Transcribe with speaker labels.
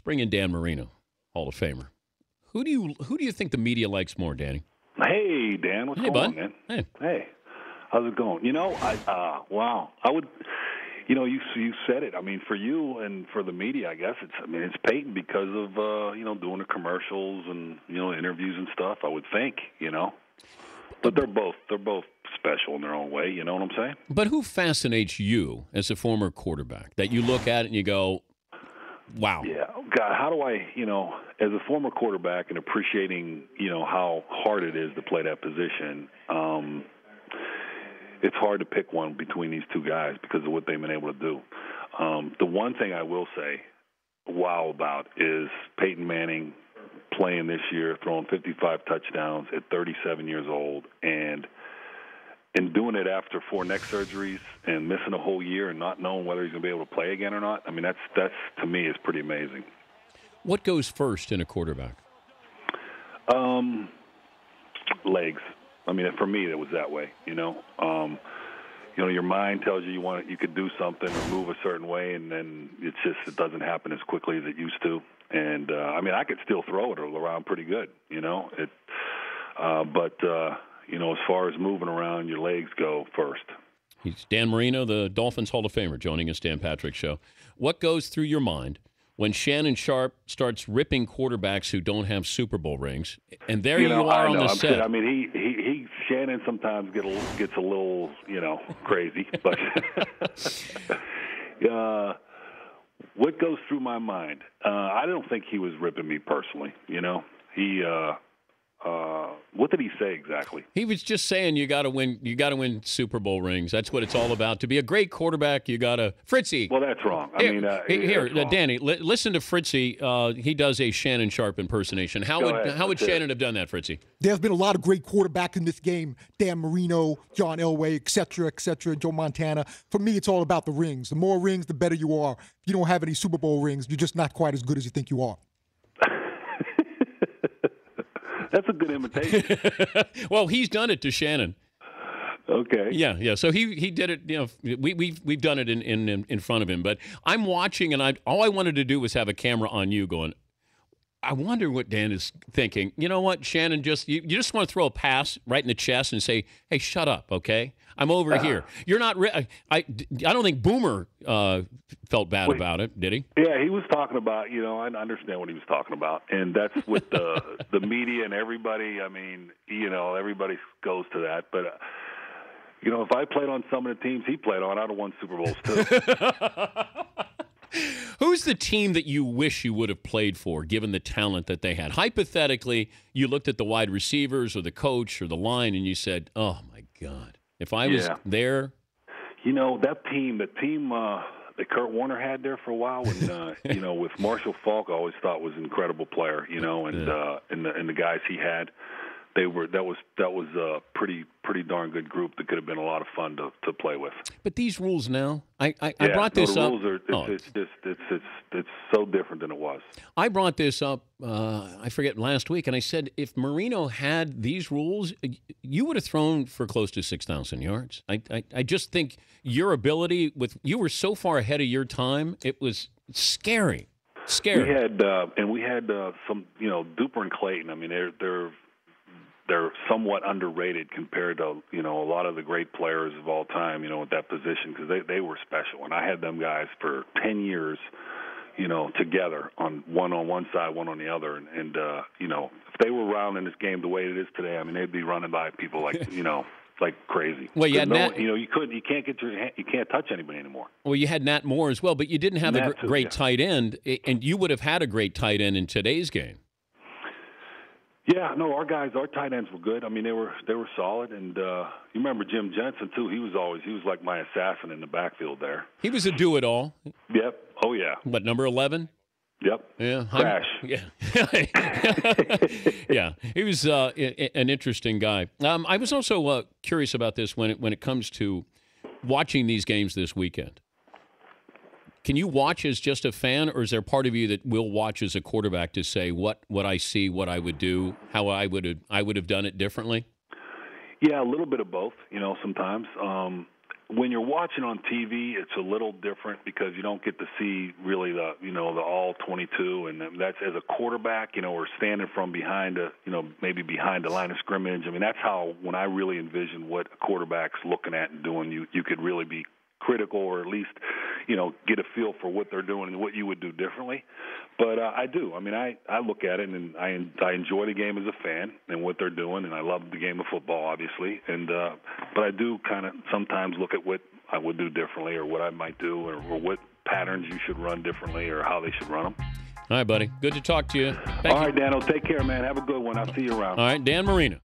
Speaker 1: bring in Dan Marino, Hall of Famer. Who do you think the media likes more, Danny?
Speaker 2: Hey, Dan, what's going on, man? Hey, how's it going? Wow, I would. You said it. I mean, for you and for the media, I guess it's Peyton because of doing the commercials and interviews and stuff. I would think, but they're both special in their own way. You know what I'm saying?
Speaker 1: But who fascinates you as a former quarterback that you look at and you go, wow?
Speaker 2: Yeah, God, how do I, as a former quarterback and appreciating, how hard it is to play that position. It's hard to pick one between these two guys because of what they've been able to do. The one thing I will say, wow about, is Peyton Manning playing this year, throwing 55 touchdowns at 37 years old, and doing it after 4 neck surgeries and missing a whole year and not knowing whether he's going to be able to play again or not. I mean, that's to me is pretty amazing. What
Speaker 1: goes first in a quarterback?
Speaker 2: Legs. I mean, for me, it was that way. Your mind tells you could do something or move a certain way, and then it doesn't happen as quickly as it used to. And I could still throw it around pretty good. As far as moving around, your legs go first.
Speaker 1: He's Dan Marino, the Dolphins Hall of Famer, joining us, Dan Patrick Show. What goes through your mind when Shannon Sharpe starts ripping quarterbacks who don't have Super Bowl rings? And there you are on the set.
Speaker 2: Shannon sometimes gets a little, crazy. But what goes through my mind? I don't think he was ripping me personally. What did he say exactly?
Speaker 1: He was just saying you got to win. You got to win Super Bowl rings. That's what it's all about. To be a great quarterback, you got to. Fritzy.
Speaker 2: Well, that's wrong.
Speaker 1: Danny, listen to Fritzy. He does a Shannon Sharpe impersonation. How would Shannon have done that, Fritzy?
Speaker 3: There's been a lot of great quarterbacks in this game. Dan Marino, John Elway, et cetera, Joe Montana. For me, it's all about the rings. The more rings, the better you are. If you don't have any Super Bowl rings, you're just not quite as good as you think you are.
Speaker 2: That's a good imitation.
Speaker 1: Well, he's done it to Shannon.
Speaker 2: Okay.
Speaker 1: Yeah. So he did it. We've done it in front of him. But I'm watching, and all I wanted to do was have a camera on you, going, I wonder what Dan is thinking. You know what, Shannon? You just want to throw a pass right in the chest and say, "Hey, shut up, okay? I'm over here." You're not. I don't think Boomer felt bad about it, did he?
Speaker 2: Yeah, he was talking about. I understand what he was talking about, and that's with the media and everybody. I mean, everybody goes to that, but. If I played on some of the teams he played on, I'd have won Super Bowls too.
Speaker 1: Who's the team that you wish you would have played for, given the talent that they had? Hypothetically, you looked at the wide receivers or the coach or the line, and you said, "Oh my God, if I was there."
Speaker 2: That team that Kurt Warner had there for a while, when with Marshall Faulk, I always thought was an incredible player. And the guys he had. That was a pretty darn good group that could have been a lot of fun to play with.
Speaker 1: But these rules now, I brought this up.
Speaker 2: The rules it's so different than it was.
Speaker 1: I brought this up, I forget, last week, and I said if Marino had these rules, you would have thrown for close to 6,000 yards. I just think your ability you were so far ahead of your time, it was scary.
Speaker 2: We had some, Duper and Clayton. I mean, they're somewhat underrated compared to, a lot of the great players of all time, at that position, because they were special. And I had them guys for 10 years, together on one side, one on the other. And if they were around in this game the way it is today, I mean, they'd be running by people like, like crazy.
Speaker 1: Well, you had
Speaker 2: you can't touch anybody anymore.
Speaker 1: Well, you had Nat Moore as well, but you didn't have a great tight end, and you would have had a great tight end in today's game.
Speaker 2: Yeah, no, our tight ends were good. I mean, they were solid, and you remember Jim Jensen too. He was like my assassin in the backfield there.
Speaker 1: He was a do-it-all.
Speaker 2: Yep. Oh yeah.
Speaker 1: But number 11.
Speaker 2: Yep.
Speaker 1: Yeah.
Speaker 2: Crash.
Speaker 1: Yeah. Yeah. He was an interesting guy. I was also curious about this when it comes to watching these games this weekend. Can you watch as just a fan, or is there part of you that will watch as a quarterback to say what I see, what I would do, how I would have done it differently?
Speaker 2: Yeah, a little bit of both. Sometimes when you're watching on TV, it's a little different because you don't get to see really the all 22, and that's as a quarterback, or standing from behind maybe behind the line of scrimmage. I mean, that's how when I really envision what a quarterback's looking at and doing, you could really be critical or at least get a feel for what they're doing and what you would do differently. But I do. I mean, I look at it and I enjoy the game as a fan and what they're doing, and I love the game of football, obviously. And but I do kind of sometimes look at what I would do differently or what I might do or what patterns you should run differently or how they should run them.
Speaker 1: All right, buddy. Good to talk to you. Thank you.
Speaker 2: All right, Dano. Take care, man. Have a good one. I'll see you around.
Speaker 1: All right, Dan Marino.